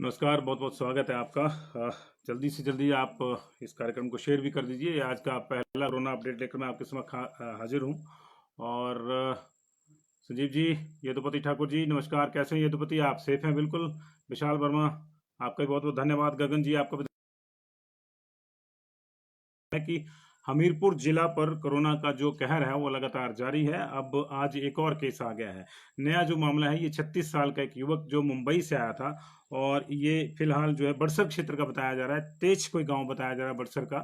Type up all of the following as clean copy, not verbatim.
नमस्कार, बहुत बहुत स्वागत है आपका। जल्दी से जल्दी आप इस कार्यक्रम को शेयर भी कर दीजिए। आज का पहला कोरोना अपडेट लेकर मैं आपके समक्ष हाजिर हूँ। और संजीव जी, यदुपति ठाकुर जी, नमस्कार। कैसे हैं यदुपति? आप सेफ हैं? बिल्कुल। विशाल वर्मा, आपका भी बहुत बहुत धन्यवाद। गगन जी, आपका भी है कि हमीरपुर जिला पर कोरोना का जो कहर है वो लगातार जारी है। अब आज एक और केस आ गया है। नया जो मामला है, ये 36 साल का एक युवक जो मुंबई से आया था, और ये फिलहाल जो है बड़सर क्षेत्र का बताया जा रहा है। तेज कोई गांव बताया जा रहा है बड़सर का।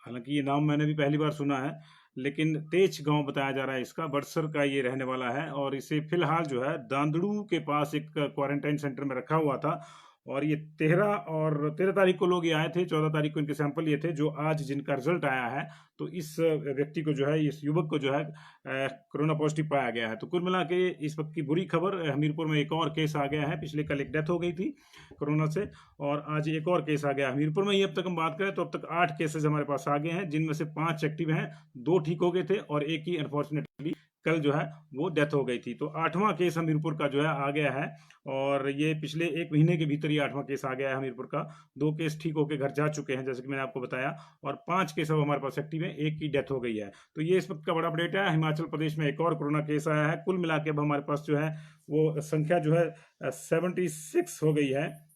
हालांकि ये नाम मैंने भी पहली बार सुना है, लेकिन तेज गांव बताया जा रहा है इसका। बड़सर का ये रहने वाला है, और इसे फिलहाल जो है दांदड़ू के पास एक क्वारंटाइन सेंटर में रखा हुआ था। और ये 13 तारीख को लोग ये आए थे, 14 तारीख को इनके सैंपल ये थे, जो आज जिनका रिजल्ट आया है। तो इस व्यक्ति को जो है, इस युवक को जो है कोरोना पॉजिटिव पाया गया है। तो कुल मिला के इस वक्त की बुरी खबर, हमीरपुर में एक और केस आ गया है। पिछले कल एक डेथ हो गई थी कोरोना से, और आज एक और केस आ गया हमीरपुर में ही। अब तक हम बात करें तो अब तक 8 केसेस हमारे पास आ गए हैं, जिनमें से 5 एक्टिव हैं, 2 ठीक हो गए थे और एक ही अनफॉर्चुनेटली कल जो है वो डेथ हो गई थी। तो 8वां केस हमीरपुर का जो है आ गया है, और ये पिछले 1 महीने के भीतर ये 8वां केस आ गया है हमीरपुर का। 2 केस ठीक होकर घर जा चुके हैं, जैसे कि मैंने आपको बताया, और 5 केस अब हमारे पास एक्टिव है, एक की डेथ हो गई है। तो ये इस वक्त का बड़ा अपडेट है। हिमाचल प्रदेश में एक और कोरोना केस आया है। कुल मिला के अब हमारे पास जो है वो संख्या जो है 76 हो गई है।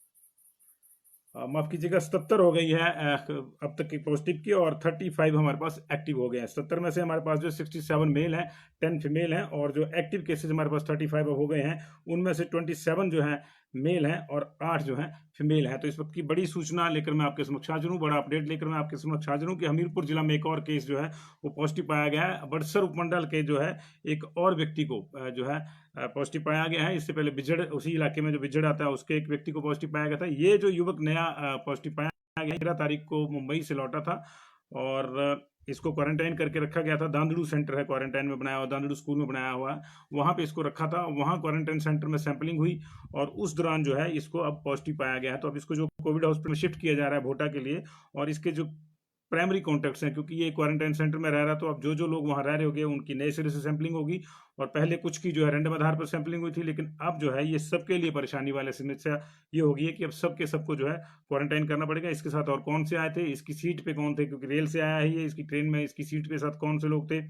माफ कीजिएगा, 77 हो गई है अब तक की पॉजिटिव की, और 35 हमारे पास एक्टिव हो गए हैं। 77 में से हमारे पास जो 67 मेल है, 10 फीमेल हैं, और जो एक्टिव केसेस हमारे पास 35 हो गए हैं, उनमें से 27 जो है मेल हैं और 8 जो है फीमेल है। तो इस वक्त की बड़ी सूचना लेकर मैं आपके समक्ष हाजिर हूँ, बड़ा अपडेट लेकर मैं आपके समक्ष हाजिर हूँ कि हमीरपुर जिला में एक और केस जो है वो पॉजिटिव पाया गया है। बड़सर उपमंडल के जो है एक और व्यक्ति को जो है पॉजिटिव पाया गया है। इससे पहले बिजड़, उसी इलाके में जो बिजड़ आता है, उसके एक व्यक्ति को पॉजिटिव पाया गया था। ये जो युवक नया पॉजिटिव पाया गया 13 तारीख को मुंबई से लौटा था, और इसको क्वारंटाइन करके रखा गया था। दांदड़ू सेंटर है क्वारंटाइन में बनाया हुआ, दांदड़ू स्कूल में बनाया हुआ है, वहां पे इसको रखा था। वहां क्वारंटाइन सेंटर में सैंपलिंग हुई, और उस दौरान जो है इसको अब पॉजिटिव पाया गया है। तो अब इसको जो कोविड हॉस्पिटल में शिफ्ट किया जा रहा है भोटा के लिए, और इसके जो प्राइमरी कॉन्टेक्ट्स हैं, क्योंकि ये क्वारंटाइन सेंटर में रह रहा, तो अब जो जो लोग वहां रह रहे होंगे उनकी नए सिरे से सैंपलिंग होगी। और पहले कुछ की जो है रैंडम आधार पर सैंपलिंग हुई थी, लेकिन अब जो है ये सबके लिए परेशानी वाले समस्या ये होगी कि अब सबके सबको जो है क्वारंटाइन करना पड़ेगा। इसके साथ और कौन से आए थे, इसकी सीट पे कौन थे, क्योंकि रेल से आया है ये, इसकी ट्रेन में इसकी सीट पे साथ कौन से लोग थे,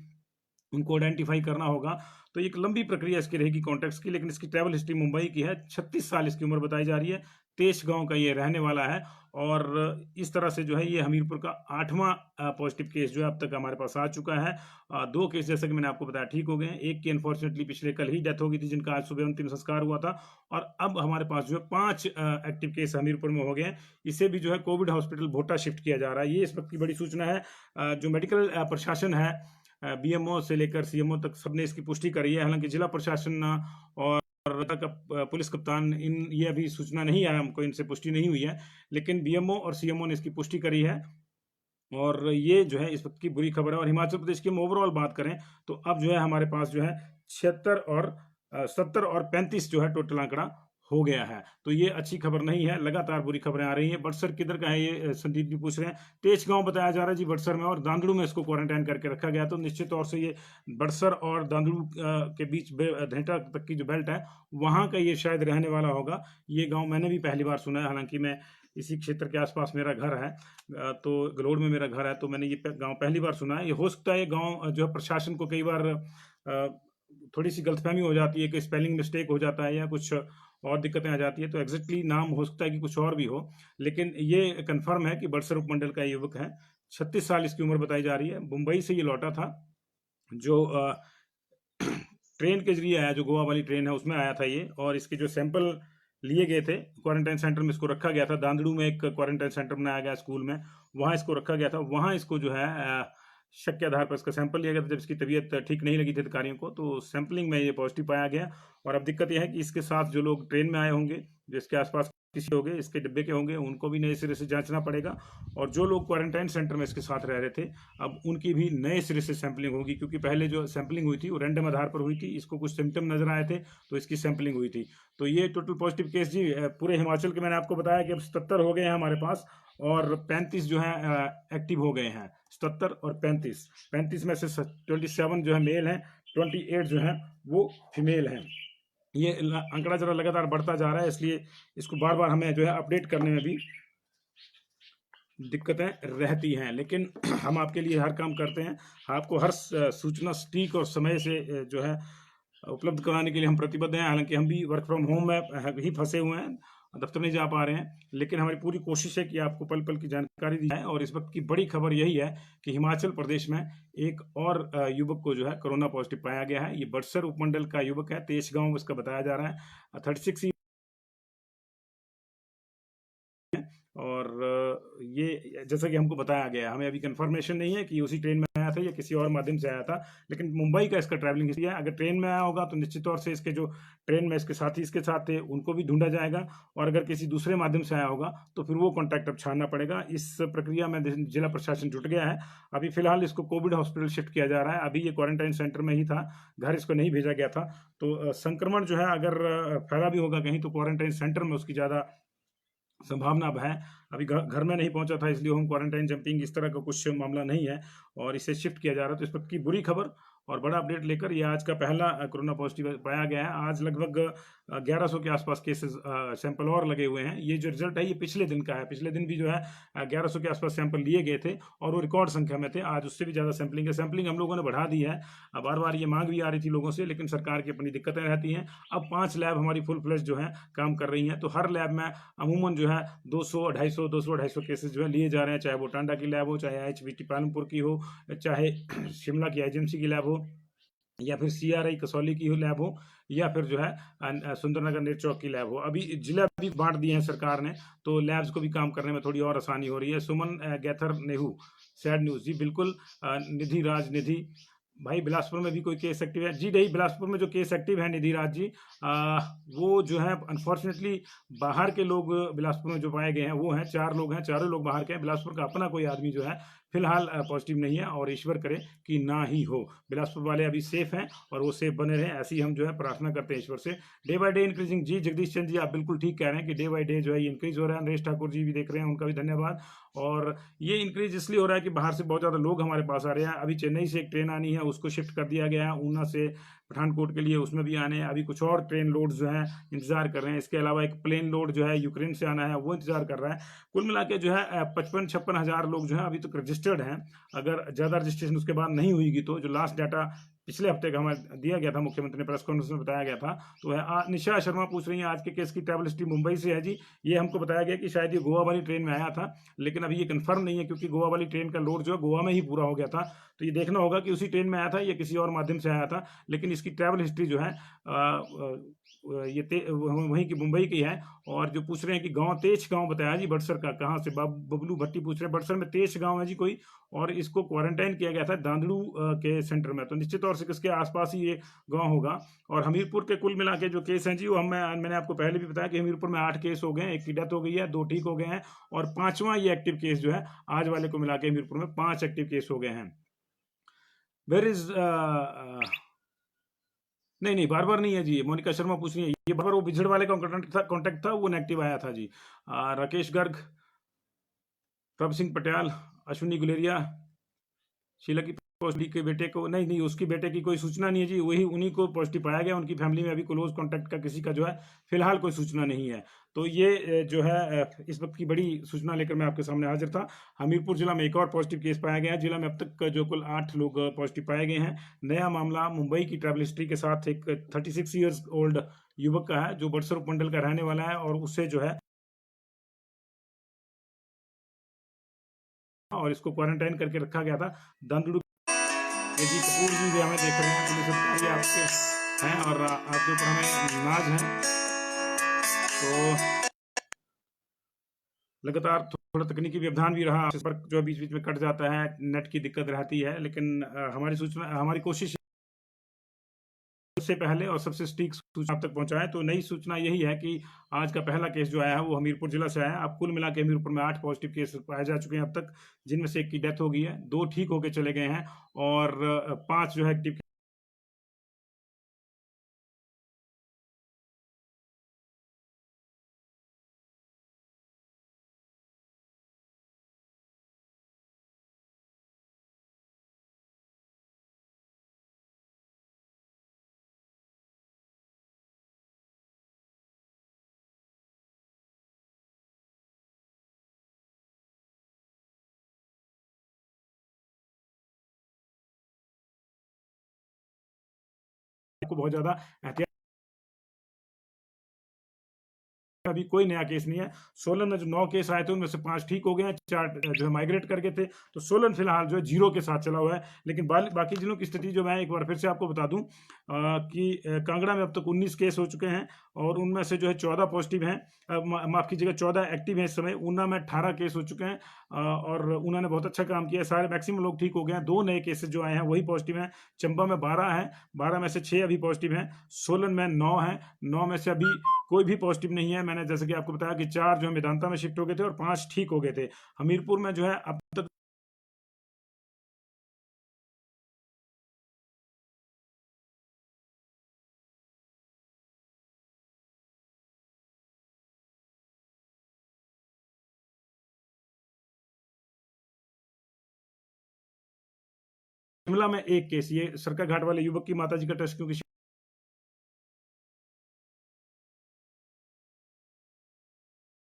उनको आइडेंटिफाई करना होगा। तो एक लंबी प्रक्रिया इसकी रहेगी कॉन्टैक्ट्स की। लेकिन इसकी ट्रैवल हिस्ट्री मुंबई की है, 36 साल इसकी उम्र बताई जा रही है, तेज गांव का ये रहने वाला है। और इस तरह से जो है ये हमीरपुर का 8वां पॉजिटिव केस जो है अब तक हमारे पास आ चुका है। 2 केस जैसे कि मैंने आपको बताया ठीक हो गए हैं, एक की अनफॉर्चुनेटली पिछले कल ही डेथ हो गई थी, जिनका आज सुबह अंतिम संस्कार हुआ था। और अब हमारे पास जो है 5 एक्टिव केस हमीरपुर में हो गए हैं। इसे भी जो है कोविड हॉस्पिटल भोटा शिफ्ट किया जा रहा है। ये इस वक्त की बड़ी सूचना है। जो मेडिकल प्रशासन है, बीएमओ से लेकर सीएमओ तक, सबने इसकी पुष्टि करी है। हालांकि जिला प्रशासन और पुलिस कप्तान, इन ये अभी सूचना नहीं आया हमको, इनसे पुष्टि नहीं हुई है, लेकिन बीएमओ और सीएमओ ने इसकी पुष्टि करी है। और ये जो है इस वक्त की बुरी खबर है। और हिमाचल प्रदेश की हम ओवरऑल बात करें तो अब जो है हमारे पास जो है 76 और 70 और 35 जो है टोटल आंकड़ा हो गया है। तो ये अच्छी खबर नहीं है, लगातार बुरी खबरें आ रही हैं। बड़सर किधर का है ये संदीप जी पूछ रहे हैं। तेज गांव बताया जा रहा है जी बड़सर में, और दांदड़ू में इसको क्वारंटाइन करके रखा गया। तो निश्चित तौर से ये बड़सर और दांदड़ू के बीच धेटा तक की जो बेल्ट है, वहां का ये शायद रहने वाला होगा। ये गांव मैंने भी पहली बार सुना है, हालांकि मैं इसी क्षेत्र के आसपास मेरा घर है, तो गलोड़ में मेरा घर है, तो मैंने ये गांव पहली बार सुना है। ये हो सकता है ये गांव जो है प्रशासन को कई बार थोड़ी सी गलतफहमी हो जाती है कि स्पेलिंग मिस्टेक हो जाता है या कुछ और दिक्कतें आ जाती है, तो एग्जैक्टली नाम हो सकता है कि कुछ और भी हो। लेकिन ये कंफर्म है कि बड़सर उपमंडल का युवक है, 36 साल इसकी उम्र बताई जा रही है। मुंबई से ये लौटा था, जो ट्रेन के जरिए आया, जो गोवा वाली ट्रेन है उसमें आया था ये। और इसके जो सैंपल लिए गए थे, क्वारंटाइन सेंटर में इसको रखा गया था। दांदड़ू में एक क्वारंटाइन सेंटर बनाया गया स्कूल में, वहां इसको रखा गया था। वहां इसको जो है शक के आधार पर इसका सैंपल लिया गया था, जब इसकी तबीयत ठीक नहीं लगी थी अधिकारियों को, तो सैंपलिंग में ये पॉजिटिव पाया गया। और अब दिक्कत यह है कि इसके साथ जो लोग ट्रेन में आए होंगे, जो इसके आसपास किसी होंगे, इसके डिब्बे के होंगे, उनको भी नए सिरे से जांचना पड़ेगा। और जो लोग क्वारंटाइन सेंटर में इसके साथ रह रहे थे, अब उनकी भी नए सिरे से सैंपलिंग होगी, क्योंकि पहले जो सैंपलिंग हुई थी वो रैंडम आधार पर हुई थी। इसको कुछ सिम्टम नजर आए थे, तो इसकी सैंपलिंग हुई थी। तो ये टोटल पॉजिटिव केस जी पूरे हिमाचल के, मैंने आपको बताया कि अब 77 हो गए हैं हमारे पास, और 35 जो है एक्टिव हो गए हैं। 77 और 35 में से 27 जो है मेल हैं, 28 जो है वो फीमेल हैं। ये आंकड़ा जरा लगातार बढ़ता जा रहा है, इसलिए इसको बार बार हमें जो है अपडेट करने में भी दिक्कतें रहती हैं। लेकिन हम आपके लिए हर काम करते हैं, आपको हर सूचना सटीक और समय से जो है उपलब्ध कराने के लिए हम प्रतिबद्ध हैं। हालांकि हम भी वर्क फ्रॉम होम में ही फंसे हुए हैं, दफ्तर नहीं जा पा रहे हैं, लेकिन हमारी पूरी कोशिश है कि आपको पल पल की जानकारी दी जाए। और इस वक्त की बड़ी खबर यही है कि हिमाचल प्रदेश में एक और युवक को जो है कोरोना पॉजिटिव पाया गया है। ये बड़सर उपमंडल का युवक है, तेज गांव इसका बताया जा रहा है, 36। और ये जैसा कि हमको बताया गया, हमें अभी कंफर्मेशन नहीं है कि उसी ट्रेन में आया था या किसी और माध्यम से आया था, लेकिन मुंबई का इसका ट्रैवलिंग हिस्ट्री है। अगर ट्रेन में आया होगा तो निश्चित तौर से इसके जो ट्रेन में इसके साथी इसके साथ थे उनको भी ढूंढा जाएगा, और अगर किसी दूसरे माध्यम से आया होगा तो फिर वो कॉन्टैक्ट अब छानना पड़ेगा। इस प्रक्रिया में जिला प्रशासन जुट गया है। अभी फिलहाल इसको कोविड हॉस्पिटल शिफ्ट किया जा रहा है, अभी ये क्वारंटाइन सेंटर में ही था, घर इसको नहीं भेजा गया था। तो संक्रमण जो है अगर फैला भी होगा कहीं तो क्वारंटाइन सेंटर में उसकी ज़्यादा संभावना अब है। अभी घर में नहीं पहुंचा था, इसलिए होम क्वारंटाइन जंपिंग इस तरह का कुछ मामला नहीं है, और इसे शिफ्ट किया जा रहा है। तो इस पर की बुरी खबर और बड़ा अपडेट लेकर ये आज का पहला कोरोना पॉजिटिव पाया गया है। आज लगभग 1100 के आसपास केसेस सैंपल और लगे हुए हैं। ये जो रिजल्ट है ये पिछले दिन का है, पिछले दिन भी जो है 1100 के आसपास सैंपल लिए गए थे और वो रिकॉर्ड संख्या में थे। आज उससे भी ज़्यादा सैंपलिंग है, सैंपलिंग हम लोगों ने बढ़ा दी है। बार बार ये मांग भी आ रही थी लोगों से, लेकिन सरकार की अपनी दिक्कतें रहती हैं। अब 5 लैब हमारी फुल फ्लेज जो है काम कर रही हैं, तो हर लैब में अमूमन जो है 200 केसेस जो है लिए जा रहे हैं, चाहे वो टांडा की लैब हो, चाहे HVT पालमपुर की हो, चाहे शिमला की IGMC की लैब हो, या फिर CRI कसौली की लैब हो, या फिर जो है सुंदरनगर नेरचौक की लैब हो। अभी जिला भी बांट दिए हैं सरकार ने, तो लैब्स को भी काम करने में थोड़ी और आसानी हो रही है। सुमन गैथर नेहू, सैड न्यूज़ जी, बिल्कुल। निधि राज निधि भाई, बिलासपुर में भी कोई केस एक्टिव है जी? नहीं, बिलासपुर में जो केस एक्टिव है निधि राज जी, वो जो है अनफॉर्चुनेटली बाहर के लोग बिलासपुर में जो पाए गए हैं वो हैं, 4 लोग हैं, चारों लोग बाहर के हैं। बिलासपुर का अपना कोई आदमी जो है फिलहाल पॉजिटिव नहीं है, और ईश्वर करे कि ना ही हो। बिलासपुर वाले अभी सेफ हैं और वो सेफ बने रहें, ऐसी हम जो है प्रार्थना करते हैं ईश्वर से। डे बाय डे इंक्रीजिंग जी, जगदीश चंद जी आप बिल्कुल ठीक कह रहे हैं कि डे बाय डे जो है ये इंक्रीज हो रहा है। नरेश ठाकुर जी भी देख रहे हैं, उनका भी धन्यवाद। और ये इंक्रीज इसलिए हो रहा है कि बाहर से बहुत ज़्यादा लोग हमारे पास आ रहे हैं। अभी चेन्नई से एक ट्रेन आनी है, उसको शिफ्ट कर दिया गया है ऊना से पठानकोट के लिए, उसमें भी आने हैं। अभी कुछ और ट्रेन लोड जो है इंतजार कर रहे हैं। इसके अलावा एक प्लेन लोड जो है यूक्रेन से आना है, वो इंतजार कर रहा है। कुल मिला के जो है 55-56 हज़ार लोग जो है अभी तक रजिस्टर्ड हैं। अगर ज़्यादा रजिस्ट्रेशन उसके बाद नहीं हुईगी तो जो लास्ट डाटा पिछले हफ्ते का हमें दिया गया था, मुख्यमंत्री ने प्रेस कॉन्फ्रेंस में बताया गया था, तो है निशा शर्मा पूछ रही हैं आज के केस की ट्रैवल हिस्ट्री मुंबई से है जी। ये हमको बताया गया कि शायद ये गोवा वाली ट्रेन में आया था, लेकिन अभी ये कंफर्म नहीं है, क्योंकि गोवा वाली ट्रेन का लोड जो है गोवा में ही पूरा हो गया था। तो ये देखना होगा कि उसी ट्रेन में आया था या किसी और माध्यम से आया था। लेकिन इसकी ट्रैवल हिस्ट्री जो है ये वहीं की मुंबई की है। और जो पूछ रहे हैं कि गांव, तेज गांव बताया जी बड़सर का, कहाँ से बबलू भट्टी पूछ रहे हैं, बड़सर में तेज गांव है जी कोई, और इसको क्वारंटाइन किया गया था दांदड़ू के सेंटर में, तो निश्चित तौर से किसके आसपास ही ये गांव होगा। और हमीरपुर के कुल मिला के जो केस हैं जी, वो मैंने आपको पहले भी बताया कि हमीरपुर में 8 केस हो गए हैं, 1 की डेथ हो गई है, 2 ठीक हो गए हैं, और 5वां ये एक्टिव केस जो है आज वाले को मिला के हमीरपुर में 5 एक्टिव केस हो गए हैं। वेर इज नहीं नहीं, बार बार नहीं है जी, मोनिका शर्मा पूछ रही है, ये बार बार वो बिछड़ वाले का कॉन्टेक्ट था, वो नेगेटिव आया था जी। राकेश गर्ग, प्रभ सिंह पटियाल, अश्विनी गुलेरिया, शीला की पॉजिटिव के बेटे को नहीं नहीं, उसकी बेटे की कोई सूचना नहीं है जी, वही उन्हीं को पॉजिटिव पाया गया। उनकी फैमिली में अभी क्लोज कॉन्टैक्ट का किसी का जो है फिलहाल कोई सूचना नहीं है। तो ये जो है इस वक्त की बड़ी सूचना लेकर मैं आपके सामने हाजिर था। हमीरपुर जिला में एक और पॉजिटिव केस पाया गया है। जिला में अब तक जो कुल 8 लोग पॉजिटिव पाए गए हैं। नया मामला मुंबई की ट्रैवल हिस्ट्री के साथ एक 36 ईयर्स ओल्ड युवक का है, जो बड़सर उपमंडल का रहने वाला है, और उससे जो है और इसको क्वारंटाइन करके रखा गया था दांदुड़ू। जी कपूर जी भी हमें देख रहे हैं, पुलिस अधिकारी आपके हैं और आपके ऊपर हमें नाज है। तो लगातार थोड़ा तकनीकी व्यवधान भी रहा, संपर्क जो बीच बीच में कट जाता है, नेट की दिक्कत रहती है, लेकिन हमारी कोशिश सबसे पहले और सबसे सटीक सूचना आप तक पहुंचाएं। तो नई सूचना यही है कि आज का पहला केस जो आया है वो हमीरपुर जिला से आया है। अब कुल मिला के हमीरपुर में 8 पॉजिटिव केस पाए जा चुके हैं अब तक, जिनमें से 1 की डेथ हो गई है, 2 ठीक होकर चले गए हैं, और 5 जो है एक्टिव को बहुत ज्यादा एहतियात, अभी कोई नया केस नहीं है। सोलन में जो 9 केस आए थे उनमें से 5 ठीक हो गए हैं, 4 जो है माइग्रेट कर गए थे। तो सोलन फिलहाल जो है 0 के साथ चला हुआ है। लेकिन बाकी जिलों की स्थिति जो मैं एक बार फिर से आपको बता दूं कि कांगड़ा में अब तक 19 केस हो चुके हैं और उनमें से जो है 14 पॉजिटिव हैं, माफ कीजिएगा 14 एक्टिव हैं इस समय। ऊना में 18 केस हो चुके हैं और ऊना ने बहुत अच्छा काम किया है, सारे मैक्सिमम लोग ठीक हो गए हैं। 2 नए केसेस जो आए हैं वही पॉजिटिव हैं। चंबा में 12 है, 12 में से 6 अभी पॉजिटिव हैं। सोलन में 9 है, 9 में से अभी कोई भी पॉजिटिव नहीं है। मैंने जैसे कि आपको बताया कि 4 जो है मेदांता में शिफ्ट हो गए थे और 5 ठीक हो गए थे। हमीरपुर में जो है अब तक शिमला में 1 केस, ये सरका घाट वाले युवक की माताजी का टेस्ट, क्योंकि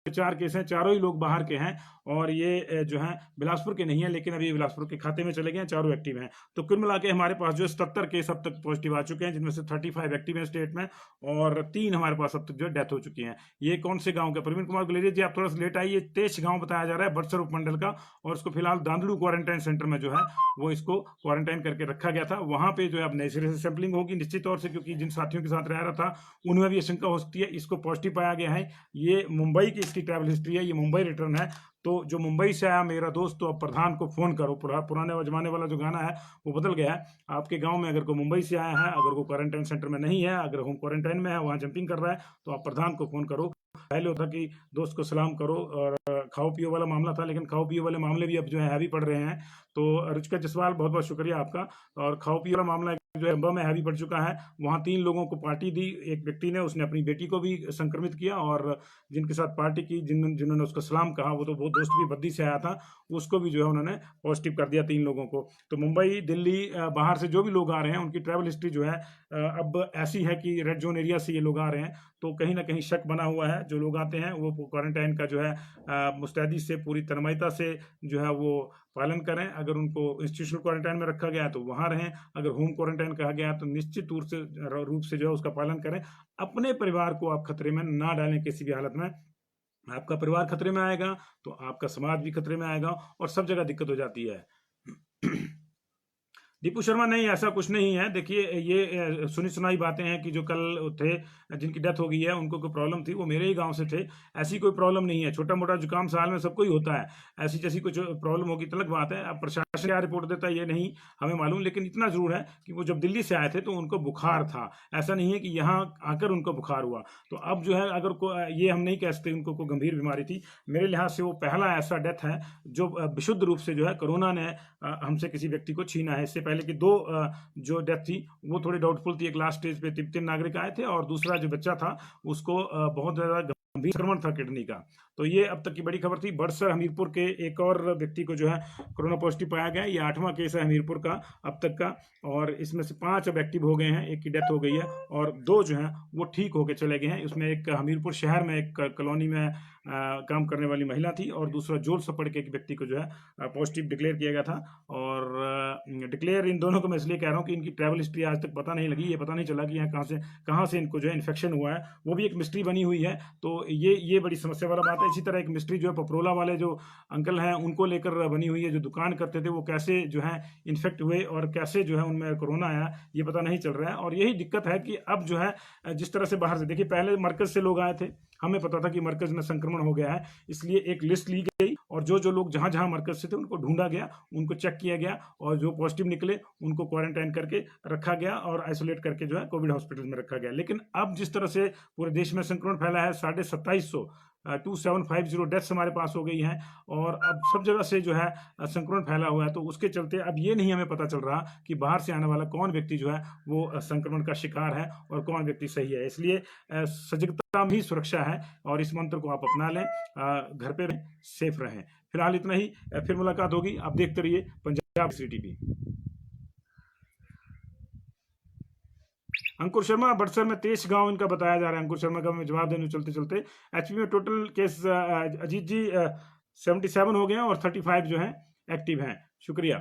4 केस हैं, चारों ही लोग बाहर के हैं और ये जो है बिलासपुर के नहीं है, लेकिन अभी बिलासपुर के खाते में चले गए हैं, चारों एक्टिव हैं। तो कुल मिला के हमारे पास जो 77 केस अब तक पॉजिटिव आ चुके हैं, जिनमें से 35 एक्टिव हैं स्टेट में और 3 हमारे पास अब तक जो है डेथ हो चुकी है। ये कौन से गाँव के? प्रवीण कुमार गुलेरिया जी, आप थोड़ा सा लेट आइए। ये तेज गाँव बताया जा रहा है बड़सर उपमंडल का, और उसको फिलहाल दांदड़ू क्वारंटाइन सेंटर में जो है वो इसको क्वारंटाइन करके रखा गया था। वहां पे जो है अब नए सिरे से सैंपलिंग होगी निश्चित तौर से, क्योंकि जिन साथियों के साथ रह रहा था उनमें भी आशंका हो सकती है। इसको पॉजिटिव पाया गया है। ये मुंबई की इसकी ट्रैवल हिस्ट्री है, ये मुंबई रिटर्न है। तो जो मुंबई से आया मेरा दोस्त, तो अब प्रधान को फोन करो। पुराने जमाने वाला जो गाना है वो बदल गया है। आपके गांव में अगर कोई मुंबई से आया है, अगर वो क्वारंटाइन सेंटर में नहीं है, अगर होम क्वारंटाइन में है, वहां जंपिंग कर रहा है, तो आप प्रधान को फोन करो। पहले होता कि दोस्त को सलाम करो और खाओ पियो वाला मामला था, लेकिन खाओ पियो वाले मामले भी अब जो है हैवी पड़ रहे हैं। तो रुचिका जसवाल, बहुत बहुत शुक्रिया आपका। और खाओ पियो वाला मामला जो है चंबा में हैवी पड़ चुका है। वहां 3 लोगों को पार्टी दी, एक व्यक्ति ने, उसने अपनी बेटी को भी संक्रमित किया और जिनके साथ पार्टी की, जिन्होंने उसको सलाम कहा, वो तो वो दोस्त भी बद्दी से आया था, उसको भी जो है उन्होंने पॉजिटिव कर दिया 3 लोगों को। तो मुंबई, दिल्ली, बाहर से जो भी लोग आ रहे हैं उनकी ट्रैवल हिस्ट्री जो है अब ऐसी है कि रेड जोन एरिया से ये लोग आ रहे हैं। तो कहीं ना कहीं शक बना हुआ है। जो लोग आते हैं वो क्वारंटाइन का जो है मुस्तैदी से, पूरी तन्मयता से जो है वो पालन करें। अगर उनको इंस्टीट्यूशनल क्वारंटाइन में रखा गया है तो वहां रहें, अगर होम क्वारंटाइन कहा गया है तो निश्चित रूप से जो है उसका पालन करें। अपने परिवार को आप खतरे में ना डालें किसी भी हालत में। आपका परिवार खतरे में आएगा तो आपका समाज भी खतरे में आएगा और सब जगह दिक्कत हो जाती है। दीपू शर्मा, नहीं ऐसा कुछ नहीं है। देखिए, ये सुनी सुनाई बातें हैं कि जो कल थे जिनकी डेथ हो गई है उनको कोई प्रॉब्लम थी, वो मेरे ही गांव से थे। ऐसी कोई प्रॉब्लम नहीं है। छोटा मोटा जुकाम साल में सबको ही होता है, ऐसी जैसी कुछ प्रॉब्लम होगी तो अलग बात है। अब प्रशासन क्या रिपोर्ट देता है ये नहीं हमें मालूम, लेकिन इतना जरूर है कि वो जब दिल्ली से आए थे तो उनको बुखार था। ऐसा नहीं है कि यहाँ आकर उनको बुखार हुआ। तो अब जो है अगर ये हम नहीं कह सकते उनको कोई गंभीर बीमारी थी। मेरे लिहाज से वो पहला ऐसा डेथ है जो विशुद्ध रूप से जो है कोरोना ने हमसे किसी व्यक्ति को छीना है। इससे पहले की 2 जो डेथ थी वो थोड़ी डाउटफुल थी। एक लास्ट स्टेज पे 3 नागरिक आए थे और दूसरा जो बच्चा था उसको बहुत ज्यादा गंभीर संक्रमण था किडनी का। तो ये अब तक की बड़ी खबर थी। बड़सर हमीरपुर के एक और व्यक्ति को जो है कोरोना पॉजिटिव पाया गया। ये 8वां केस है हमीरपुर का अब तक का, और इसमें से 5 अब एक्टिव हो गए हैं, एक की डेथ हो गई है और 2 जो है वो ठीक होकर चले गए हैं। उसमें एक हमीरपुर शहर में एक कॉलोनी में काम करने वाली महिला थी और दूसरा जोल सपड़ के एक व्यक्ति को जो है पॉजिटिव डिक्लेयर किया गया था। और डिक्लेयर इन दोनों को मैं इसलिए कह रहा हूँ कि इनकी ट्रैवल हिस्ट्री आज तक पता नहीं लगी। ये पता नहीं चला कि यहाँ कहाँ से इनको जो है इन्फेक्शन हुआ है, वो भी एक मिस्ट्री बनी हुई है। तो ये बड़ी समस्या वाला बात है। इसी तरह एक मिस्ट्री जो है पपरोला वाले जो अंकल हैं उनको लेकर बनी हुई है। जो दुकान करते थे वो कैसे जो है इन्फेक्ट हुए और कैसे जो है उनमें कोरोना आया, ये पता नहीं चल रहा है। और यही दिक्कत है कि अब जो है जिस तरह से बाहर से, देखिए पहले मरकज से लोग आए थे, हमें पता था कि मरकज में संक्रमण हो गया है, इसलिए एक लिस्ट ली गई और जो लोग जहां जहां मरकज से थे उनको ढूंढा गया, उनको चेक किया गया और जो पॉजिटिव निकले उनको क्वारंटाइन करके रखा गया और आइसोलेट करके जो है कोविड हॉस्पिटल में रखा गया। लेकिन अब जिस तरह से पूरे देश में संक्रमण फैला है, 2750 2750 डेथ्स हमारे पास हो गई हैं और अब सब जगह से जो है संक्रमण फैला हुआ है। तो उसके चलते अब ये नहीं हमें पता चल रहा कि बाहर से आने वाला कौन व्यक्ति जो है वो संक्रमण का शिकार है और कौन व्यक्ति सही है। इसलिए सजगता में ही सुरक्षा है और इस मंत्र को आप अपना लें, घर पे रहें, सेफ रहें। फिलहाल इतना ही, फिर मुलाकात होगी। आप देखते रहिए पंजाब सीटीवी। अंकुर शर्मा, बड़सर में 23 गांव इनका बताया जा रहा है। अंकुर शर्मा का मैं जवाब देने चलते चलते, एचपी में टोटल केस अजीत जी 77 हो गए हैं और 35 जो हैं एक्टिव हैं। शुक्रिया।